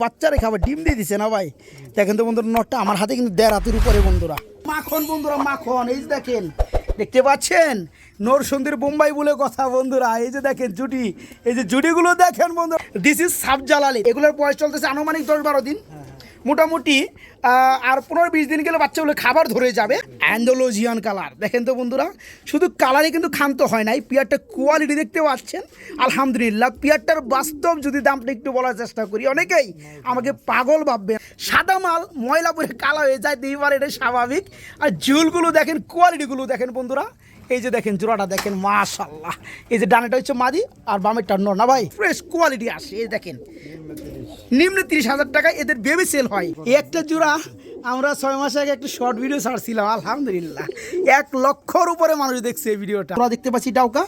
বাচ্চারে খাবার ডিম দিয়ে দিছে না ভাই। দেখেন তো বন্ধুরা, নটটা আমার হাতে কিন্তু 1.5 হাতের উপরে বন্ধুরা। মাখন বন্ধুরা, মাখন। এই যে দেখেন, দেখতে পাচ্ছেন নরসিংদীর বোম্বাই বলে কথা বন্ধুরা। এই যে দেখেন জুটি, এই যে জুটিগুলো দেখেন বন্ধুরা। দিস ইজ সাবজালালি। এগুলোর বয়স চলতেছে আনুমানিক 10-12 দিন মোটামুটি। আর 15-20 দিন গেলে বাচ্চাগুলো খাবার ধরে যাবে। অ্যান্ডালুজিয়ান কালার দেখেন তো বন্ধুরা, শুধু কালারই কিন্তু ক্ষান্ত হয় নাই, পিয়ারটার কোয়ালিটি দেখতে পাচ্ছেন আলহামদুলিল্লাহ। পিয়ারটার বাস্তব যদি দামটা একটু বলার চেষ্টা করি, অনেকেই আমাকে পাগল ভাববে। সাদা মাল ময়লা পরে কালো হয়ে যায়, এইবার এটা স্বাভাবিক। আর ঝুলগুলো দেখেন, কোয়ালিটিগুলো দেখেন বন্ধুরা। এই যে দেখেন জোড়াটা দেখেন, মাশাআল্লাহ। এই যে ডানেটা হচ্ছে মাদি আর বামেরটা নর না ভাই, ফ্রেশ কোয়ালিটি আসে। এই দেখেন নিম্ন 30,000 টাকায় এদের বেবি সেল হয়। এই একটা জোড়া আমরা 6 মাস আগে একটা শর্ট ভিডিও ছাড়ছিলাম, আলহামদুলিল্লাহ 1 লক্ষর উপরে মানুষ দেখছে এই ভিডিওটা। আমরা দেখতে পাচ্ছি ডাউকা,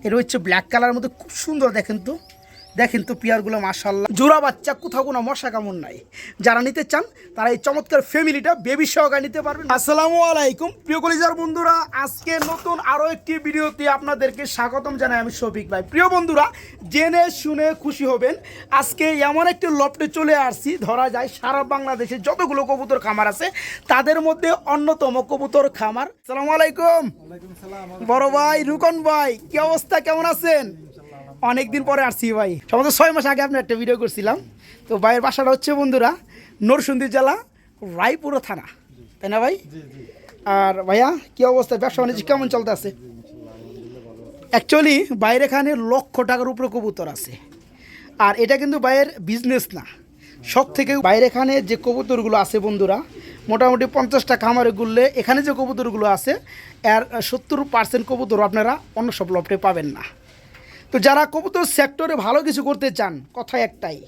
এটা হচ্ছে ব্ল্যাক কালারের মধ্যে, খুব সুন্দর। দেখেন তো, দেখেন তো পিয়ারগুলো মাশাআল্লাহ। জোড়া বাচ্চা, কোথাও কোনো মশা কামড় নাই। যারা নিতে চান তারা এই চমৎকার ফ্যামিলিটা বেবি সহকারে নিতে পারবেন। আসসালামু আলাইকুম প্রিয় কলিজার বন্ধুরা, আজকে নতুন আরও একটি ভিডিওতে আপনাদেরকে স্বাগতম জানাই আমি শফিক ভাই। প্রিয় বন্ধুরা, জেনে শুনে খুশি হবেন, আজকে এমন একটি লফটে চলে আসছি, ধরা যায় সারা বাংলাদেশে যতগুলো কবুতর খামার আছে তাদের মধ্যে অন্যতম কবুতর খামার। আসসালামু আলাইকুম বড় ভাই রুকন ভাই, কি অবস্থা, কেমন আছেন? অনেকদিন পরে আসছি ভাই, সমস্ত 6 মাস আগে আপনি একটা ভিডিও করছিলাম। তো ভাইয়ের বাসাটা হচ্ছে বন্ধুরা নরসিংদী জেলা, রায়পুর থানা, তাই না ভাই? আর ভাইয়া কি অবস্থা, ব্যবসা বাণিজ্য কেমন চলতে আছে? অ্যাকচুয়ালি বাইরে এখানে লক্ষ টাকার উপরে কবুতর আছে, আর এটা কিন্তু বাইরের বিজনেস না, সব থেকে বাইরে এখানে যে কবুতরগুলো আছে বন্ধুরা, মোটামুটি 50টা খামারে ঘুরলে এখানে যে কবুতরগুলো আছে এর 70% কবুতর আপনারা অন্য সব লফটে পাবেন না। তো যারা কবুতর সেক্টরে ভালো কিছু করতে চান, কথা একটাই,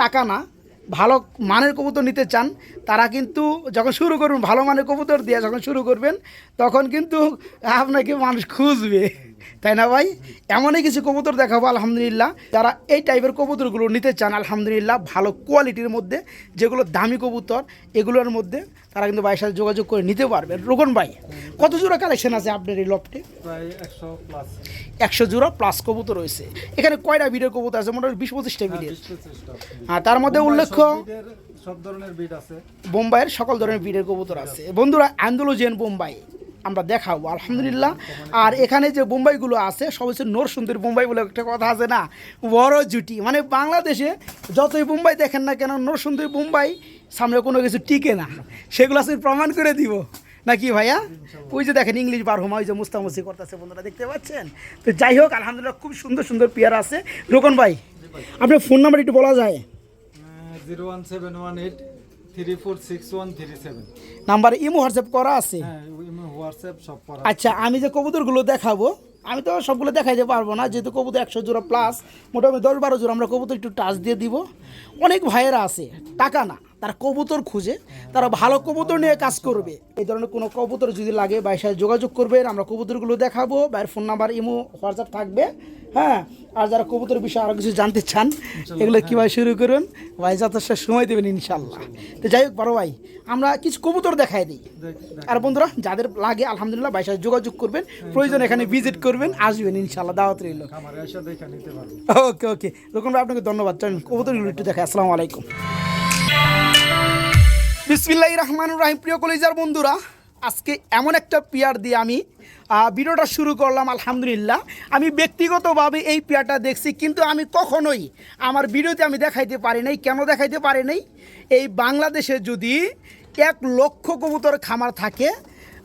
টাকা না, ভালো মানের কবুতর নিতে চান, তারা কিন্তু যখন শুরু করবেন ভালো মানের কবুতর দিয়ে যখন শুরু করবেন, তখন কিন্তু আপনাকে মানুষ খুঁজবে, তাই না ভাই? এমনই কিছু কবুতর দেখাবো আলহামদুলিল্লাহ। যারা এই টাইপের কবুতরগুলো নিতে চান আলহামদুলিল্লাহ, ভালো কোয়ালিটির মধ্যে যেগুলো দামি কবুতর, এগুলোর মধ্যে তারা কিন্তু ভাইয়ের সাথে যোগাযোগ করে নিতে পারবেন। রোকন ভাই, কত জোড়া কালেকশন আছে আপনার এই লফটে? প্রায় 100 জোড়া প্লাস কবুতর রয়েছে। এখানে কয়টা বিডের কবুতর আছে? মোটামুটি 20-25টা বিডের। আর তার মধ্যে উল্লেখ্য সব ধরনের বিড আছে, বোম্বাইয়ের সকল ধরনের বিডের কবুতর আছে বন্ধুরা। অ্যান্ডালুজিয়ান বোম্বাই আমরা দেখাবো আলহামদুলিল্লাহ। আর এখানে যে বোম্বাইগুলো আছে সব হচ্ছে নরসিংদীর বোম্বাই বলে একটা কথা আছে না, বড় জুটি। মানে বাংলাদেশে যতই বোম্বাই দেখেন না কেন, নরসিংদীর বোম্বাই সামনে কোনো কিছু টিকে না, সেগুলো আছে প্রমাণ করে দিব নাকি ভাইয়া? ওই যে দেখেন ইংলিশ বারহুমা, ওই যে মুস্তামুস্তি করতেছে বন্ধুরা, দেখতে পাচ্ছেন? তো যাই হোক আলহামদুলিল্লাহ, খুব সুন্দর সুন্দর পেয়ার আছে। রোকন ভাই, আপনার ফোন নাম্বার একটু বলা যায়? 01718346137 নাম্বার ইমো হোয়াটসঅ্যাপ করা আছে? হ্যাঁ, হোয়াটসঅ্যাপ সব করা। আচ্ছা, আমি যে কবুতরগুলো দেখাবো, আমি তো সবগুলো দেখাইতে পারবো না, যেহেতু কবুতর 100 জোড়া প্লাস, মোটামুটি 10-12 জোড়া আমরা কবুতর একটু টাচ দিয়ে দিব। অনেক ভাইয়েরা আছে, টাকা না, তারা কবুতর খুঁজে, তারা ভালো কবুতর নিয়ে কাজ করবে। এই ধরনের কোনো কবুতর যদি লাগে ভাইয়ের সাথে যোগাযোগ করবেন, আমরা কবুতরগুলো দেখাবো। ভাইয়ের ফোন নাম্বার ইমো হোয়াটসঅ্যাপ থাকবে, হ্যাঁ। আর যারা কবুতরের বিষয়ে আরও কিছু জানতে চান, এগুলো কীভাবে শুরু করুন, ভাই যথেষ্ট সময় দেবেন ইনশাল্লাহ। তো যাই হোক বড় ভাই, আমরা কিছু কবুতর দেখাই দিই। আর বন্ধুরা যাদের লাগে আলহামদুলিল্লাহ ভাইয়ের সাথে যোগাযোগ করবেন, প্রয়োজন এখানে ভিজিট করবেন, আসবেন ইনশাল্লাহ, দাওয়াত রইল। ওকে ওকে রকম ভাই, আপনাকে ধন্যবাদ। চলেন কবুতরগুলো একটু দেখাই। আসসালামু আলাইকুম, বিসমিল্লাহির রহমানির রহিম। প্রিয় কলিজার বন্ধুরা, আজকে এমন একটা পেয়ার দিয়ে আমি ভিডিওটা শুরু করলাম আলহামদুলিল্লাহ। আমি ব্যক্তিগতভাবে এই পেয়ারটা দেখছি, কিন্তু আমি কখনোই আমার ভিডিওতে আমি দেখাইতে পারি নাই। কেন দেখাইতে পারি নাই? এই বাংলাদেশে যদি 1 লক্ষ কবুতর খামার থাকে,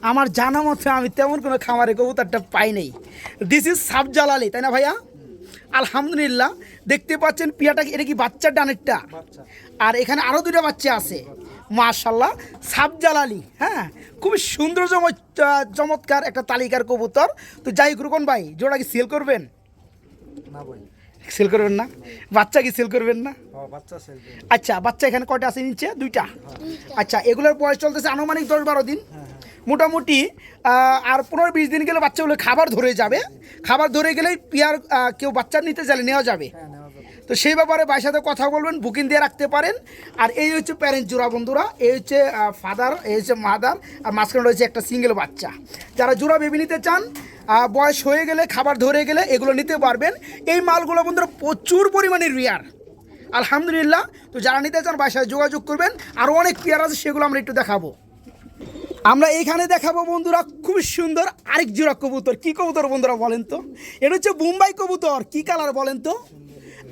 আমার জানা মতে আমি তেমন কোনো খামারে কবুতরটা পাই নাই। দিস ইজ সাবজালালি, তাই না ভাইয়া? আলহামদুলিল্লাহ, দেখতে পাচ্ছেন পিয়াটা, এটা কি বাচ্চার ডানেরটা? আর এখানে আরও 2টা বাচ্চা আছে মাশাআল্লাহ। সাবজালালি, হ্যাঁ, খুবই সুন্দর চমৎকার একটা তালিকার কবুতর। তো যাই হোক রুকন ভাই, জোড়া কি সেল করবেন? না ভাই, সেল করবেন না? বাচ্চা কি সেল করবেন না? বাচ্চা সেল। আচ্ছা, বাচ্চা এখানে কয়টা আছে নিচে? 2টা। আচ্ছা, এগুলোর বয়স চলতেছে আনুমানিক 10-12 দিন মোটামুটি। আর 15-20 দিন গেলে বাচ্চাগুলো খাবার ধরে যাবে। খাবার ধরে গেলেই পিয়ার কেউ বাচ্চা নিতে চাইলে নেওয়া যাবে। তো সেই ব্যাপারে ভাইয়ের সাথে কথা বলবেন, বুকিং দিয়ে রাখতে পারেন। আর এই হচ্ছে প্যারেন্ট জোড়া বন্ধুরা, এই হচ্ছে ফাদার, এই হচ্ছে মাদার, আর মাঝখানে রয়েছে একটা সিঙ্গেল বাচ্চা। যারা জোড়া বেবি নিতে চান, বয়স হয়ে গেলে খাবার ধরে গেলে এগুলো নিতে পারবেন। এই মালগুলো বন্ধুরা প্রচুর পরিমাণে রেয়ার, আলহামদুলিল্লাহ। তো যারা নিতে চান বাসায় যোগাযোগ করবেন। আরও অনেক পেয়ার আছে, সেগুলো আমরা একটু দেখাবো। আমরা এইখানে দেখাবো বন্ধুরা খুব সুন্দর আরেক জোড়া কবুতর। কি কবুতর বন্ধুরা বলেন তো? এটা হচ্ছে বোম্বাই কবুতর। কি কালার বলেন তো?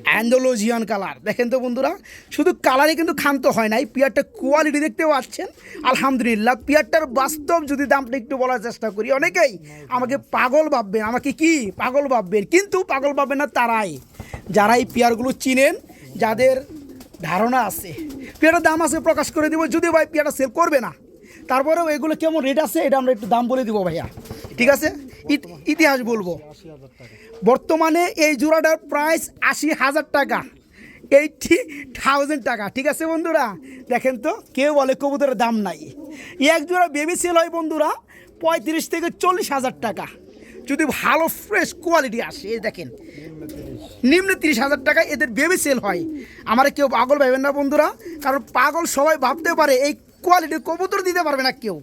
Andalusian colour. দেখেন তো বন্ধুরা, শুধু কালারই কিন্তু ক্ষান্ত হয় নাই, পেয়ারটা কোয়ালিটি দেখতে পাচ্ছেন। আলহামদুলিল্লাহ। পেয়ারটার বাস্তব যদি দামটা একটু বলার চেষ্টা করি, অনেকেই আমাকে পাগল ভাববেন, আমাকে কি পাগল ভাববেন, কিন্তু পাগল ভাববেন না তারাই যারা এই পেয়ারগুলো চিনেন, যাদের ধারণা আছে। পেয়ারটার দাম আছে, প্রকাশ করে দিব, যদি ভাই পেয়ারটা সেল করবে না, তারপরেও এগুলো কেমন রেট আছে এটা আমরা একটু দাম বলে দিব ভাইয়া, ঠিক আছে? ইতিহাস বলবো। 80,000 টাকা। বর্তমানে এই জোড়াটার প্রাইস 80,000 টাকা, 80,000 টাকা, ঠিক আছে বন্ধুরা? দেখেন তো, কেউ বলে কবুতরের দাম নাই। এক জোড়া বেবি সেল হয় বন্ধুরা 35 থেকে 40,000 টাকা, যদি ভালো ফ্রেশ কোয়ালিটি আসে। এই দেখেন, নিম্নে 30,000 টাকা এদের বেবি সেল হয়। আমার কেউ পাগল ভাবেন না বন্ধুরা, কারণ পাগল সবাই ভাবতে পারে এই কোয়ালিটির কবুতর দিতে পারবে না কেউ।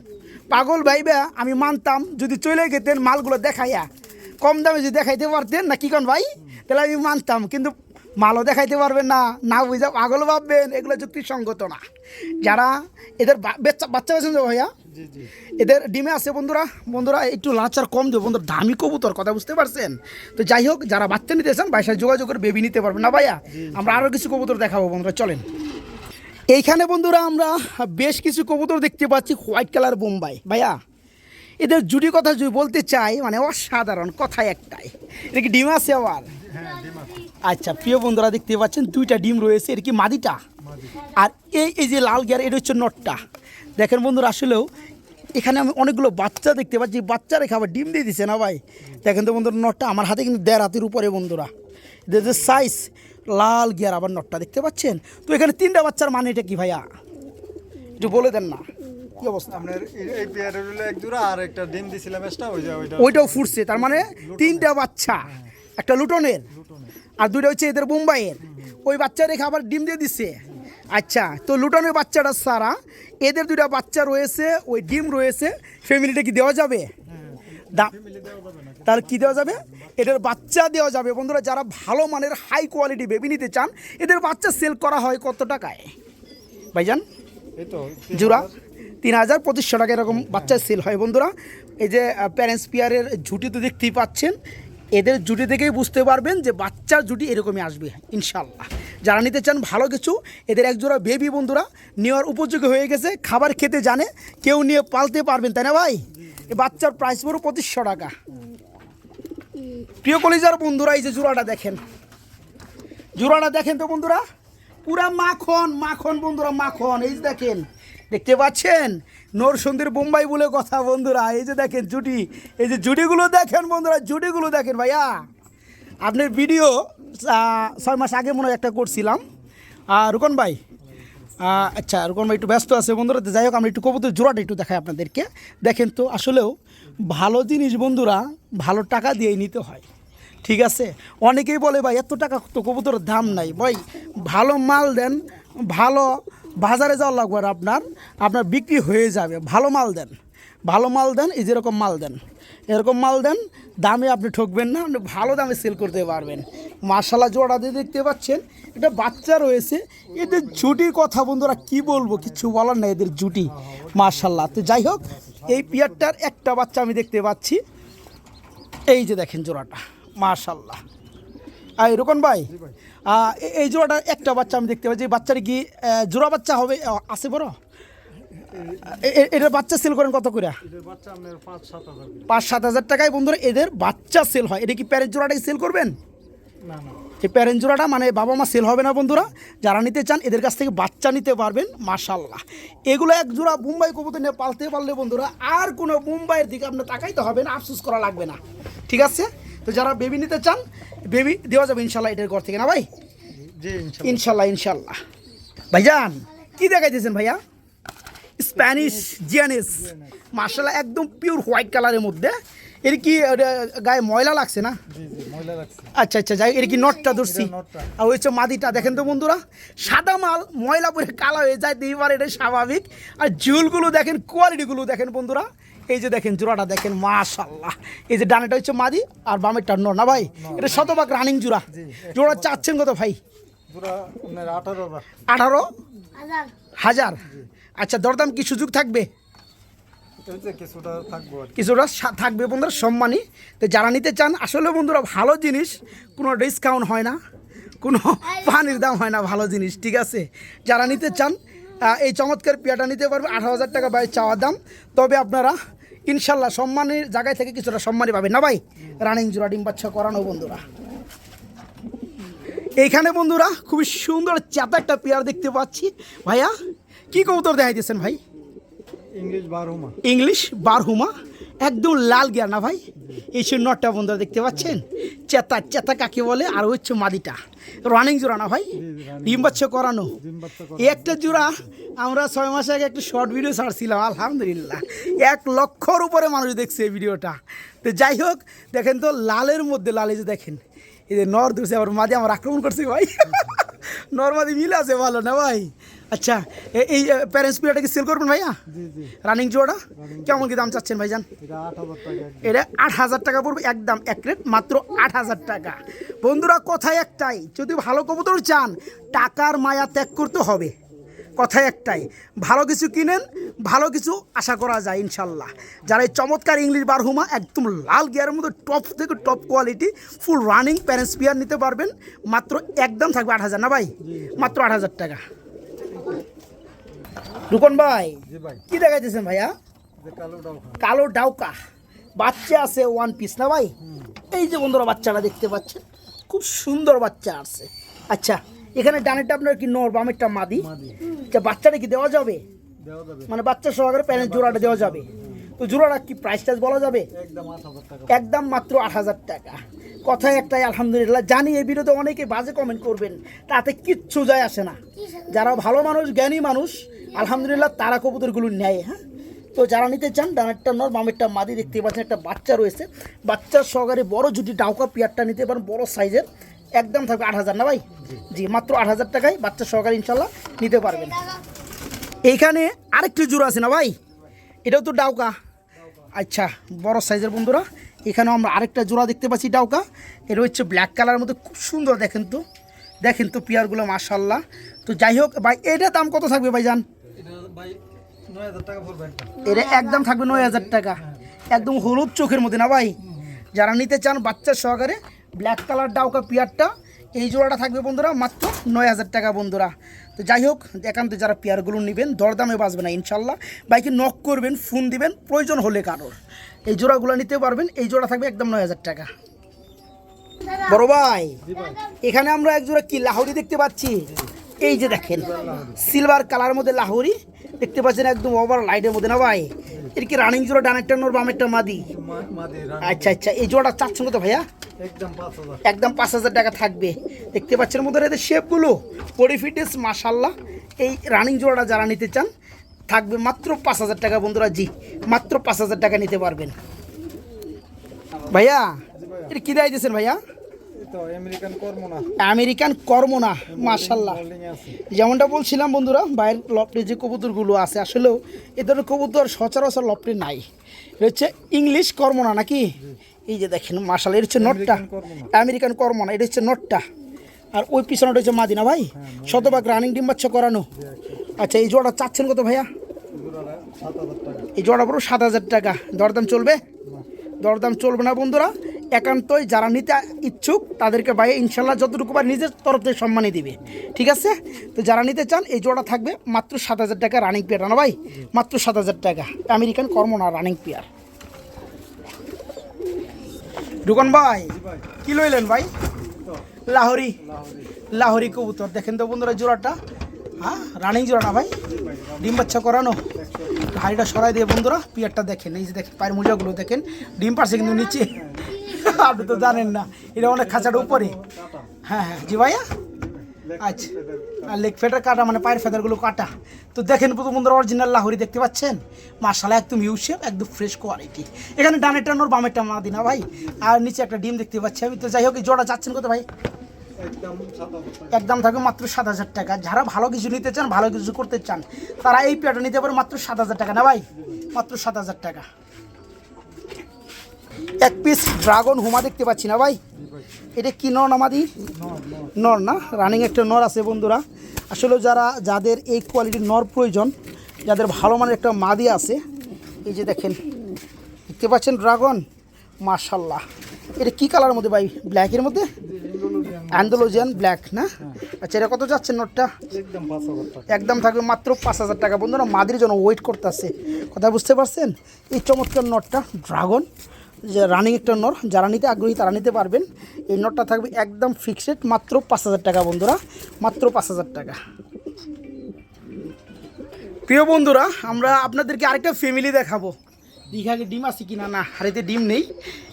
পাগল ভাইবা আমি মানতাম যদি চলে গেতেন মালগুলো দেখাইয়া, কম দামে যদি দেখাইতে পারতেন না, কি কন ভাই, তাহলে আমি মানতাম। কিন্তু মালও দেখাইতে পারবেন না, না বুঝা পাগল ভাববেন, এগুলো যুক্তিসঙ্গত না। যারা এদের বাচ্চা পেয়েছেন তো ভাইয়া, জি জি। এদের ডিমে আছে বন্ধুরা। বন্ধুরা একটু লাচার কম দেবো বন্ধুরা, দামি কবুতর, কথা বুঝতে পারছেন তো? যাই হোক, যারা বাচ্চা নিতে চান বাসায় যোগাযোগ করে বেবি নিতে পারবেন না ভাইয়া। আমরা আরও কিছু কবুতর দেখাবো বন্ধুরা, চলেন। এইখানে বন্ধুরা আমরা বেশ কিছু কবুতর দেখতে পাচ্ছি, হোয়াইট কালার বোম্বাই। ভাইয়া এদের জুটি কথা যদি বলতে চাই, মানে অসাধারণ, কথাই একটাই। এটা কি ডিম আছে আবার? হ্যাঁ, ডিম আছে। আচ্ছা, প্রিয় বন্ধুরা দেখতে পাচ্ছেন দুইটা ডিম রয়েছে। এটা কি মাদিটা? মাদি। আর এই যে লাল গিয়ার, এটা হচ্ছে নটটা। দেখেন বন্ধুরা, আসলেও এখানে আমি অনেকগুলো বাচ্চা দেখতে পাচ্ছি, বাচ্চা রেখে আবার ডিম দিয়ে দিছে না ভাই। দেখেন তো বন্ধুরা, নটটা আমার হাতে কিন্তু 1.5 হাতের উপরে বন্ধুরা। এদের যে সাইজ, লাল গিয়ার, আবার নটটা দেখতে পাচ্ছেন। তো এখানে 3টা বাচ্চার মানে এটা কি ভাইয়া একটু বলে দেন না, কি অবস্থা? আপনার এই পেয়ারের হলো এক জোড়া, আর একটা ডিম দিছিলাম এক্সট্রা, ওইটা ওইটাও ফুটছে, তার মানে 3টা বাচ্চা, একটা লুটনের আর 2টা হচ্ছে এদের বোম্বাইয়ের। ওই বাচ্চা রেখে আবার ডিম দিয়ে দিচ্ছে। আচ্ছা, তো লুটনের বাচ্চাটা সারা, এদের 2টা বাচ্চা রয়েছে, ওই ডিম রয়েছে, ফ্যামিলিটা কি দেওয়া যাবে? তাহলে কি দেওয়া যাবে? এদের বাচ্চা দেওয়া যাবে বন্ধুরা। যারা ভালো মানের হাই কোয়ালিটি বেবি নিতে চান, এদের বাচ্চা সেল করা হয় কত টাকায় ভাইজান? এই তো জোড়া 3,000-2,500 টাকা এরকম বাচ্চা সেল হয় বন্ধুরা। এই যে প্যারেন্টস পেয়ারের ঝুটি তো দেখতেই পাচ্ছেন, এদের জুটি থেকেই বুঝতে পারবেন যে বাচ্চার জুটি এরকমই আসবে ইনশাল্লাহ। যারা নিতে চান ভালো কিছু, এদের এক জোড়া বেবি বন্ধুরা নেওয়ার উপযোগী হয়ে গেছে, খাবার খেতে জানে, কেউ নিয়ে পালতে পারবেন, তাই না ভাই? এই বাচ্চার প্রাইস পুরো 2,500 টাকা। প্রিয় কলিজার বন্ধুরা, এই যে জোড়াটা দেখেন, জোড়াটা দেখেন তো বন্ধুরা, পুরা মাখন মাখন বন্ধুরা, মাখন। এই যে দেখেন, দেখতে পাচ্ছেন, নরসিংদীর বোম্বাই বলে কথা বন্ধুরা। এই যে দেখেন জুটি, এই যে জুটিগুলো দেখেন বন্ধুরা, জুটিগুলো দেখেন। ভাইয়া আপনার ভিডিও 6 মাস আগে মনে হয় একটা করছিলাম, রুকন ভাই। আচ্ছা, রুকন ভাই একটু ব্যস্ত আছে বন্ধুরা। যাই হোক, আমরা একটু কবুতর জোড়াটা একটু দেখাই আপনাদেরকে। দেখেন তো, আসলেও ভালো জিনিস বন্ধুরা ভালো টাকা দিয়েই নিতে হয়, ঠিক আছে? অনেকেই বলে ভাই এত টাকা তো কবুতরের দাম নাই। ভাই ভালো মাল দেন, ভালো বাজারে যাওয়া লাগবে আর আপনার বিক্রি হয়ে যাবে। ভালো মাল দেন, ভালো মাল দেন, এই যেরকম মাল দেন, এরকম মাল দেন, দামে আপনি ঠকবেন না, আপনি ভালো দামে সেল করতে পারবেন। মাশাআল্লাহ, জোড়া দিয়ে দেখতে পাচ্ছেন, এটা বাচ্চা রয়েছে। এদের জুটির কথা বন্ধুরা কি বলবো, কিছু বলার নাই, এদের জুটি মাশাআল্লাহ। তো যাই হোক, এই পিয়ারটার একটা বাচ্চা আমি দেখতে পাচ্ছি, এই যে দেখেন জোড়াটা মাশাআল্লাহ। আর রোকন ভাই, এই জোড়াটা একটা বাচ্চা আমি দেখতে পাচ্ছি। বাচ্চাটা কি জোড়া বাচ্চা হবে? আছে বড়? এটার বাচ্চা সেল করেন কত করে? 5-7 হাজার টাকায় বন্ধুরা এদের বাচ্চা সেল হয়। এটা কি প্যারেন্ট জোড়াটাই সেল করবেন? না না, এই প্যারেন্ট জোড়াটা মানে বাবা মা সেল হবে না বন্ধুরা। যারা নিতে চান এদের কাছ থেকে বাচ্চা নিতে পারবেন মাশাআল্লাহ। এগুলো এক জোড়া বোম্বাই কবুতর নিয়ে পালতে পারলে বন্ধুরা আর কোনো বোম্বাইয়ের দিকে আপনার তাকাইতে হবে না, আফসোস করা লাগবে না, ঠিক আছে? তো যারা বেবি নিতে চান, বেবি দেওয়া যাবে ইনশাল্লাহ এটার ঘর থেকে, না ভাই? জি ইনশাল্লাহ ইনশাল্লাহ। ভাইজান কি দেখাইতেছেন ভাইয়া? স্প্যানিশ জিয়ানিস মাশাআল্লাহ, একদম পিওর হোয়াইট কালারের মধ্যে। এর কি গায়ে ময়লা লাগছে না? জি জি, ময়লা লাগছে। আচ্ছা আচ্ছা, যাই, এর কি নটটা ধরছি, নটটা। আর ওই হচ্ছে মাদিটা। দেখেন তো বন্ধুরা, সাদা মাল ময়লা পরে কালো হয়ে যায়, এইবার এটা স্বাভাবিক। আর ঝুলগুলো দেখেন, কোয়ালিটিগুলো দেখেন বন্ধুরা। এই যে দেখেন জোড়াটা দেখেন মাশাআল্লাহ। এই যে ডানেটা হচ্ছে মাদি আর বামেরটা নর, না ভাই? এটা শতভাগ রানিং জোড়া। জোড়া চাচ্ছেন কত ভাই? জোড়া আপনার 18,000। 18,000। আচ্ছা, দরদাম কি সুযোগ থাকবে? এই যে কিছুটা থাকবো আর কি। কিছুটা থাকবে বন্ধুরা, সম্মানী। তো যারা নিতে চান, আসলে বন্ধুরা ভালো জিনিস কোনো ডিসকাউন্ট হয় না, কোনো পানির দাম হয় না, ভালো জিনিস, ঠিক আছে? যারা নিতে চান এই চমৎকার পেয়ারটা নিতে পারবে। 18,000 টাকা ভাই চাওয়া দাম। তবে আপনারা ইনশাল্লাহ সম্মানের জায়গায় থেকে কিছুটা সম্মানই পাবেন না ভাই। রানিং জোড়া ডিম বাচ্চা করানো বন্ধুরা। এইখানে বন্ধুরা খুবই সুন্দর চেতা একটা পেয়ার দেখতে পাচ্ছি। ভাইয়া কি কবুতর দেখাইতেছেন ভাই? ইংলিশ বারহুমা। ইংলিশ বারহুমা, একদম লাল গিয়ার না ভাই? এই সে নটটা বন্ধুরা দেখতে পাচ্ছেন, চেতা চেতা কাকে বলে, আর হচ্ছে মাদিটা। রানিং জোড়া না ভাই? ডিম বাচ্চা করানো। এই একটা জোড়া আমরা 6 মাস আগে একটা শর্ট ভিডিও ছাড়ছিলাম, আলহামদুলিল্লাহ 1 লক্ষর উপরে মানুষ দেখছে এই ভিডিওটা। তো যাই হোক, দেখেন তো লালের মধ্যে লাল, এই যে দেখেন এই যে নর ধরছে, আবার মাদি আমার আক্রমণ করছে ভাই। নর্মাদি মিলে আছে ভালো না ভাই? আচ্ছা, এই প্যারেন্টস পিরিয়ডটা কি সেল করবেন ভাইয়া? জি জি। রানিং জোড়া কেমন কি দাম চাচ্ছেন ভাইজান? এটা 8,000 টাকা। এটা 8,000 টাকা পড়বে, একদম এক রেট, মাত্র 8,000 টাকা। বন্ধুরা কথাই একটাই, যদি ভালো কবুতর চান টাকার মায়া ত্যাগ করতে হবে। কথাই একটাই, ভালো কিছু কিনেন, ভালো কিছু আশা করা যায় ইনশাল্লাহ। যারা এই চমৎকার ইংলিশ বারহুমা একদম লাল গিয়ারের মধ্যে টপ থেকে টপ কোয়ালিটি ফুল রানিং প্যারেন্টস পিয়ার নিতে পারবেন, মাত্র একদম থাকবে 8,000 না ভাই? মাত্র 8,000 টাকা। রুকন ভাই জি ভাই। কি দেখাইতেছেন ভাইয়া? যে কালো ডাউকা। কালো ডাউকা বাচ্চা আছে, 1 পিস না ভাই? এই যে বন্ধুরা বাচ্চাটা দেখতে পাচ্ছেন, খুব সুন্দর বাচ্চা আছে। আচ্ছা, এখানে ডানেরটা আপনার কি নর, বামেরটা মাদি? আচ্ছা, বাচ্চাটা কি দেওয়া যাবে? দেওয়া যাবে। মানে বাচ্চা সহকারে প্যারেন্ট জোড়াটা দেওয়া যাবে? তো জোড়াটা কি প্রাইস টাইস বলা যাবে? একদম 8,000 টাকা। একদম মাত্র 8,000 টাকা। কথায় একটাই, আলহামদুলিল্লাহ। জানি এই ভিডিওতে অনেকে বাজে কমেন্ট করবেন, তাতে কিচ্ছু যায় আসে না। যারা ভালো মানুষ, জ্ঞানী মানুষ, আলহামদুলিল্লাহ তারা কবুতরগুলো নেয়। হ্যাঁ, তো যারা নিতে চান, ডানেরটা নর বামেরটা মাদি, দেখতে পাচ্ছেন একটা বাচ্চা রয়েছে, বাচ্চার সহকারে বড় জুটি ডাউকা পিয়ারটা নিতে পারেন, বড় সাইজের, একদম থাকবে 8,000 না ভাই? জি, মাত্র 8,000 টাকায় বাচ্চা সহকারে ইনশাল্লাহ নিতে পারবেন। এইখানে আরেকটি জোড়া আছে না ভাই? এটাও তো ডাউকা। আচ্ছা, বড় সাইজের বন্ধুরা, এখানেও আমরা আরেকটা জোড়া দেখতে পাচ্ছি ডাউকা। এটা হচ্ছে ব্ল্যাক কালারের মধ্যে, খুব সুন্দর। দেখেন তো, দেখেন তো পেয়ারগুলো মাশাল্লাহ। তো যাই হোক ভাই, এটার দাম কত থাকবে ভাইজান? এটা ভাই 9,000 টাকা পড়বে একটা। এটা একদম থাকবে 9,000 টাকা, একদম হলুদ চোখের মধ্যে না ভাই? যারা নিতে চান বাচ্চার সহকারে ব্ল্যাক কালার ডাউকা পিয়ারটা, এই জোড়াটা থাকবে বন্ধুরা মাত্র 9,000 টাকা বন্ধুরা। তো যাই হোক, একান্ত যারা পেয়ারগুলো নেবেন দরদামে বাঁচবে না ইনশাল্লাহ। বাইকে নক করবেন, ফোন দিবেন প্রয়োজন হলে কারোর, এই জোড়াগুলো নিতে পারবেন। এই জোড়া থাকবে একদম 9,000 টাকা। বড় ভাই, এখানে আমরা এক জোড়া কি লাহোরি দেখতে পাচ্ছি। এই যে দেখেন, সিলভার কালার মধ্যে লাহোরি দেখতে পাচ্ছেন, একদম ওভার লাইটের মধ্যে না ভাই? এর কি রানিং জোড়া, ডানেরটা নর বামেরটা মাদি? মাদি। আচ্ছা আচ্ছা, এই জোড়া চাচ্ছেন কত ভাইয়া? একদম 5,000। একদম 5,000 টাকা থাকবে। দেখতে পাচ্ছেন মধ্যে এদের শেপগুলো, বডি ফিটনেস মাশাল্লাহ। এই রানিং জোড়াটা যারা নিতে চান থাকবে মাত্র 5,000 টাকা বন্ধুরা। জি, মাত্র 5,000 টাকা নিতে পারবেন। ভাইয়া এটা কী দেয় দিয়েছেন ভাইয়া? তো আমেরিকান কর্মনা। আমেরিকান কর্মনা, মাশাল্লাহ। হোল্ডিং আছে। যেমনটা বলছিলাম বন্ধুরা, বাইরের লফটে যে কবুতরগুলো আছে, আসলেও এ ধরনের কবুতর সচরাচর লফটে নাই। এটা হচ্ছে ইংলিশ কর্মনা নাকি? এই যে দেখেন মাশাল্লাহ, এটা হচ্ছে নটটা, আমেরিকান কর্মনা, এটা হচ্ছে নটটা। আর ওই পিছনটা হচ্ছে মাদিনা ভাই, শতভাগ রানিং ডিম বাচ্চা করানো। আচ্ছা, এই জোড়া চাচ্ছেন কত ভাইয়া? জোড়াটা 7,000 টাকা। এই জোড়া পুরো 7,000 টাকা। দরদাম চলবে? দরদাম চলবে না বন্ধুরা। একান্তই যারা নিতে ইচ্ছুক তাদেরকে ভাই ইনশাল্লাহ যতটুকু বা নিজের তরফ থেকে সম্মানই দিবে, ঠিক আছে? তো যারা নিতে চান এই জোড়া থাকবে মাত্র 7,000 টাকা রানিং পেয়ার না ভাই? মাত্র 7,000 টাকা, আমেরিকান কর্মনা রানিং পেয়ার। ঢুকন ভাই কি লইলেন ভাই? লাহোরি। লাহোরি কবুতর দেখেন তো বন্ধুরা, জোড়াটা হ্যাঁ রানিং জোড়া না ভাই? ডিম বাচ্চা করানো। হাড়িটা সরাই দিয়ে বন্ধুরা পিয়ারটা দেখেন, এই যে দেখেন পায়ের মোজাগুলো দেখেন, ডিম পারছে কিন্তু নিচে। আপনি তো জানেন না, এটা অনেক খাঁচাটা উপরে। হ্যাঁ হ্যাঁ, জি ভাইয়া। আচ্ছা, আর লেগ ফেটার কাটা মানে পায়ের ফেদারগুলো কাটা। তো দেখেন বন্ধুরা, অরিজিনাল লাহোরি দেখতে পাচ্ছেন মাশাআল্লাহ, একদম ইউ শেপ, একদম ফ্রেশ কোয়ালিটি। এখানে ডানেরটা নর বামেরটা মাদি না ভাই? আর নিচে একটা ডিম দেখতে পাচ্ছি আমি। তো যাই হোক, এই জোড়া যাচ্ছেন কত ভাই? একদম 7,000 টাকা। একদম থাকবে মাত্র 7,000 টাকা। যারা ভালো কিছু নিতে চান, ভালো কিছু করতে চান, তারা এই পেয়ারটা নিতে পারে মাত্র 7,000 টাকা না ভাই? মাত্র 7,000 টাকা। এক পিস ড্রাগন হুমা দেখতে পাচ্ছি না ভাই, এটা কি নর না মাদি? নর না, রানিং একটা নর আছে বন্ধুরা। আসলে যাদের এই কোয়ালিটির নর প্রয়োজন, যাদের ভালো মানের একটা মাদি আছে, এই যে দেখেন দেখতে পাচ্ছেন ড্রাগন, মাশাল্লাহ। এটা কি কালারের মধ্যে ভাই? ব্ল্যাকের মধ্যে, অ্যান্ডালুজিয়ান ব্ল্যাক না? আচ্ছা, এটা কত যাচ্ছে নটটা? একদম 5,000 টাকা। একদম থাকবে মাত্র 5,000 টাকা বন্ধুরা। মাদির জন্য ওয়েট করতেছে, কথা বুঝতে পারছেন? এই চমৎকার নটটা ড্রাগন, যে রানিং একটা নর, যারা নিতে আগ্রহী তারা নিতে পারবেন। এই নটটা থাকবে একদম ফিক্সড মাত্র 5,000 টাকা বন্ধুরা, মাত্র 5,000 টাকা। প্রিয় বন্ধুরা, আমরা আপনাদেরকে আরেকটা ফ্যামিলি দেখাবো। দীঘাকে ডিম আছে কিনা, না হাড়িতে ডিম নেই।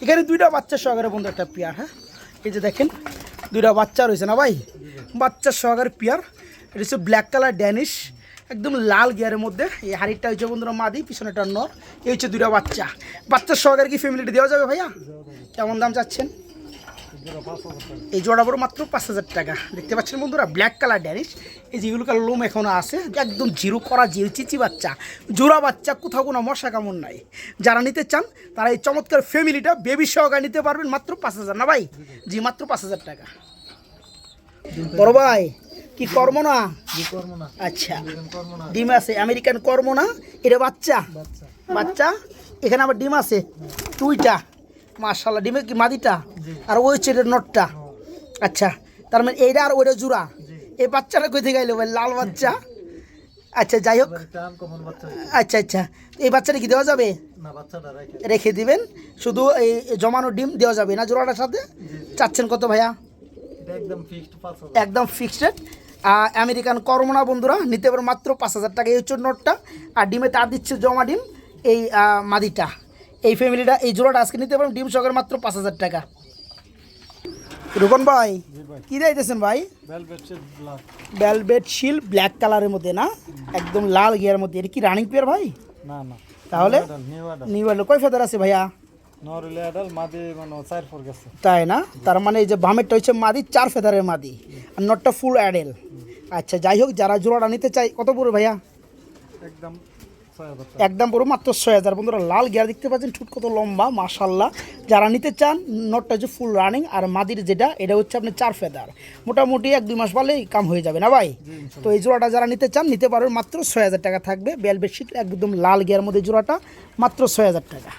এখানে দুইটা বাচ্চা সহকারে বন্ধু একটা পেয়ার। হ্যাঁ, এই যে দেখেন দুইটা বাচ্চা রয়েছে না ভাই, বাচ্চা সহকারে পেয়ার। এটা হচ্ছে ব্ল্যাক কালার ড্যানিশ, একদম লাল গিয়ারের মধ্যে। এই হাড়িটা হচ্ছে বন্ধুরা মাদি, পিছনেটা নর। এই হচ্ছে দুইটা বাচ্চা। বাচ্চার সহকারে কি ফ্যামিলিটা দেওয়া যাবে ভাইয়া? কেমন দাম চাচ্ছেন? এই জোড়া বড় মাত্র 5,000 টাকা। দেখতে পাচ্ছেন বন্ধুরা, ব্ল্যাক কালার ড্যানিশ। এই যেগুলো কালার লোম এখনও আছে, একদম জিরো করা, জিরো চিচি বাচ্চা, জোড়া বাচ্চা, কোথাও কোনো মশা কামড় নাই। যারা নিতে চান তারা এই চমৎকার ফ্যামিলিটা বেবি সহকারে নিতে পারবেন মাত্র 5,000 না ভাই? জি, মাত্র 5,000 টাকা। বড় ভাই কি কর্ম না? আচ্ছা, ডিম আছে, আমেরিকান কর্ম না? এটা বাচ্চা, বাচ্চা এখানে আবার ডিম আছে দুইটা, মাশাআল্লাহ। ডিমের কি মাদিটা আর ওই হচ্ছে নটটা? আচ্ছা, তার মানে এইটা আর ওইটা জোড়া। এই বাচ্চাটা কই থেকে আইলো ভাই? লাল বাচ্চা। আচ্ছা, যাই হোক। আচ্ছা আচ্ছা, এই বাচ্চাটা কি দেওয়া যাবে? রেখে দিবেন, শুধু এই জমানো ডিম দেওয়া যাবে না জোড়াটার সাথে? চাচ্ছেন কত ভাইয়া? একদম ফিক্সড। আমেরিকান করমোনা বন্ধুরা নিতে পারো মাত্র 5,000 টাকা। এই হচ্ছে নোটটা, আর ডিমে তার দিচ্ছে জমা ডিম এই মাদিটা। এই ফ্যামিলিটা এই জোড়াটা আজকে নিতে পারেন ডিম সহকারে মাত্র 5,000 টাকা। রুকন ভাই কি দিতেছেন ভাই? ভেলভেট শিল ব্ল্যাক কালারের মধ্যে না, একদম লাল গিয়ার মধ্যে। এটা কি রানিং পেয়ার ভাই? না না, তাহলে নিউ অ্যাডাল। কয় ফেদার আছে ভাইয়া? নরলে অ্যাডাল মাদি মানে 4 ফর গেছে। তাই না? তার মানে এই যে বামেরটা হচ্ছে মাদি, 4 ফেদারের মাদি, আর নটটা ফুল অ্যাডেল। আচ্ছা, যাই হোক, যারা জোড়াটা নিতে চাই কত পড়বে ভাইয়া? একদম 6,000 টাকা। একদম পুরো মাত্র 6,000 বন্ধুরা। লাল গিয়ার দেখতে পাচ্ছেন, ঠুট কত লম্বা, মাশাল্লাহ। যারা নিতে চান, নটটা হচ্ছে ফুল রানিং, আর মাদির যেটা এটা হচ্ছে আপনি 4 ফেদার। মোটামুটি 1-2 মাস পালেই কাম হয়ে যাবে না ভাই? তো এই জোড়াটা যারা নিতে চান নিতে পারবেন, মাত্র 6,000 টাকা থাকবে। বেলভেট শিট একদম লাল গিয়ার মধ্যে জোড়াটা মাত্র 6,000 টাকা।